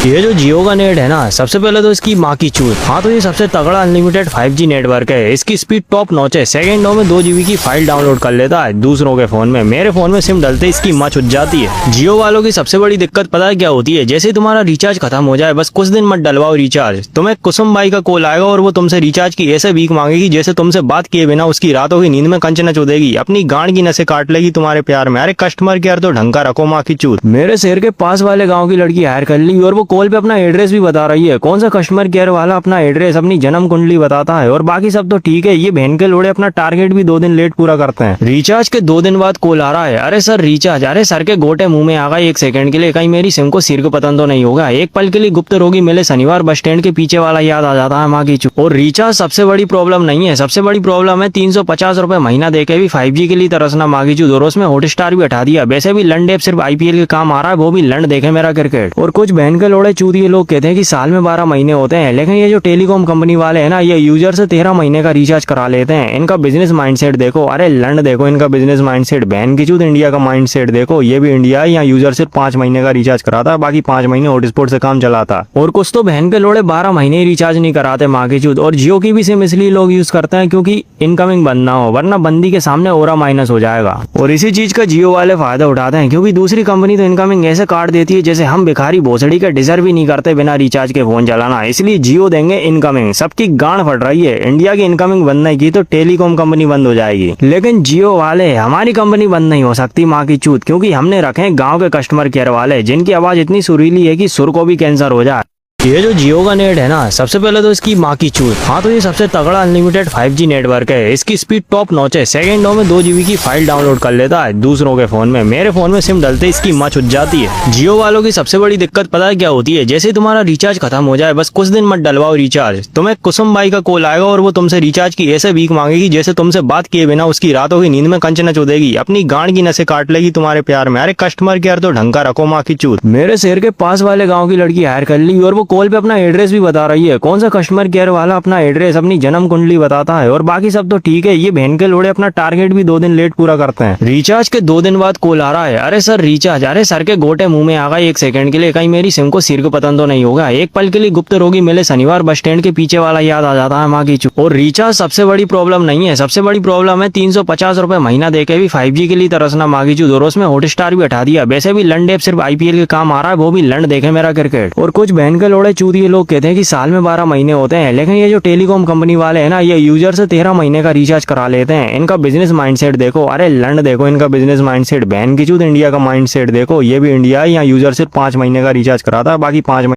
ये जो जियो का नेट है ना, सबसे पहले तो इसकी माँ की चूत। हाँ, तो ये सबसे तगड़ा अनलिमिटेड 5G नेटवर्क है। इसकी स्पीड टॉप नॉच है। सेकंडों में 2 GB की फाइल डाउनलोड कर लेता है दूसरों के फोन में। मेरे फोन में सिम डलते इसकी माँ छुट जाती है। जियो वालों की सबसे बड़ी दिक्कत पता है क्या होती है? जैसे तुम्हारा रिचार्ज खत्म हो जाए, बस कुछ दिन मत डलवाओ रिचार्ज, तुम्हें कुसुम बाई का कॉल आएगा और वो तुमसे रिचार्ज की ऐसे वीक मांगेगी जैसे तुमसे बात किए बिना उसकी रातों की नींद में कंच न चुदेगी, अपनी गांड की नसें काट लेगी तुम्हारे प्यार में। अरे कस्टमर केयर तो ढंग का रखो माँ की चूत। मेरे शहर के पास वाले गाँव की लड़की हायर कर ली और वो कॉल पे अपना एड्रेस भी बता रही है। कौन सा कस्टमर केयर वाला अपना एड्रेस, अपनी जन्म कुंडली बताता है और बाकी सब तो ठीक है। ये बहन के लोड़े अपना टारगेट भी 2 दिन लेट पूरा करते हैं। रिचार्ज के 2 दिन बाद कॉल आ रहा है, अरे सर रिचार्ज। अरे सर के गोटे मुंह में आ गए 1 सेकंड के लिए, कहीं मेरी सिम को सिर को पतन तो नहीं होगा। एक पल के लिए गुप्त रोगी मिले शनिवार बस स्टैंड के पीछे वाला याद आ जाता है माँ की चूत। और रिचार्ज सबसे बड़ी प्रॉब्लम नहीं है, सबसे बड़ी प्रॉब्लम है 350 रुपए महीना देके भी 5G के लिए तरसना माँ की चूत। और उसमें हॉटस्टार भी हटा दिया। वैसे भी लंड ऐप सिर्फ IPL के काम आ रहा है, वो भी लंड देखे मेरा क्रिकेट। और कुछ बहन के लोड़े चूतिए लोग कहते हैं कि साल में 12 महीने होते हैं, लेकिन ये जो टेलीकॉम कंपनी वाले हैं ना, ये यूजर से 13 महीने का रिचार्ज करा लेते हैं। इनका बिजनेस माइंडसेट देखो, अरे लंड देखो इनका बिजनेस माइंडसेट। बहन की चूत इंडिया का माइंडसेट देखो, ये भी इंडिया है, यहाँ यूजर सिर्फ 5 महीने का रिचार्ज कराता है, बाकी 5 महीने हॉटस्पॉट से काम चलाता। और कुछ तो बहन के लोड़े 12 महीने ही रिचार्ज नहीं कराते माँ की चूत। और जियो की भी सिम इसलिए लोग यूज करते हैं क्योंकि इनकमिंग बंद ना हो, वरना बंदी के सामने ओरा माइनस हो जाएगा। और इसी चीज का जियो वाले फायदा उठाते हैं, क्योंकि दूसरी कंपनी तो इनकमिंग ऐसे काट देती है जैसे हम भिखारी भोसड़ी का डिजर्व ही नहीं करते बिना रिचार्ज के फोन चलाना। इसलिए जियो देंगे इनकमिंग। सबकी गांड फट रही है, इंडिया की इनकमिंग बंद नहीं की तो टेलीकॉम कंपनी बंद हो जाएगी। लेकिन जियो वाले, हमारी कंपनी बंद नहीं हो सकती माँ की चूत, क्योंकि हमने रखे हैं गाँव के कस्टमर केयर वाले, जिनकी आवाज इतनी सुरीली है कि सुर को भी कैंसर हो जाए। ये जो जियो का नेट है ना, सबसे पहले तो इसकी माँ की चूत। हाँ, तो ये सबसे तगड़ा अनलिमिटेड 5G नेटवर्क है। इसकी स्पीड टॉप नॉच है। सेकंडों में 2 GB की फाइल डाउनलोड कर लेता है दूसरों के फोन में। मेरे फोन में सिम डलते इसकी माँ छुट जाती है। जियो वालों की सबसे बड़ी दिक्कत पता है क्या होती है? जैसे तुम्हारा रिचार्ज खत्म हो जाए, बस कुछ दिन मत डलवाओ रिचार्ज, तुम्हें कुसुम बाई का कॉल आएगा और वो तुमसे रिचार्ज की ऐसे वीक मांगेगी जैसे तुमसे बात किए बिना उसकी रातों की नींद में कंच न चुदेगी, अपनी गांड की नसें काट लेगी तुम्हारे प्यार में। अरे कस्टमर केयर तो ढंग का रखो माँ की चूत। मेरे शहर के पास वाले गाँव की लड़की हायर कर ली और वो कॉल पे अपना एड्रेस भी बता रही है। कौन सा कस्टमर केयर वाला अपना एड्रेस, अपनी जन्म कुंडली बताता है और बाकी सब तो ठीक है। ये बहन के लोड़े अपना टारगेट भी 2 दिन लेट पूरा करते हैं। रिचार्ज के 2 दिन बाद कॉल आ रहा है, अरे सर रिचार्ज। अरे सर के गोटे मुंह में आ गए 1 सेकंड के लिए, कहीं मेरी सिम को सिर को पतन तो नहीं होगा। एक पल के लिए गुप्त रोगी मिले शनिवार बस स्टैंड के पीछे वाला याद आ जाता है माँ की चूत। और रिचार्ज सबसे बड़ी प्रॉब्लम नहीं है, सबसे बड़ी प्रॉब्लम है 350 रुपए महीना देके भी 5G के लिए तरसना माँ की चूत। और उसमें हॉटस्टार भी हटा दिया। वैसे भी लंड ऐप सिर्फ IPL के काम आ रहा है, वो भी लंड देखे मेरा क्रिकेट। और कुछ बहन के लोड़े चूतिए लोग कहते हैं कि साल में 12 महीने होते हैं, लेकिन ये जो टेलीकॉम कंपनी वाले हैं ना, ये यूजर से 13 महीने का रिचार्ज करा लेते हैं। इनका बिजनेस माइंडसेट देखो, अरे लंड देखो इनका बिजनेस माइंडसेट। बहन की चूत इंडिया का माइंडसेट देखो, ये भी इंडिया है, यहाँ यूजर सिर्फ 5 महीने का रिचार्ज कराता है, बाकी 5 महीने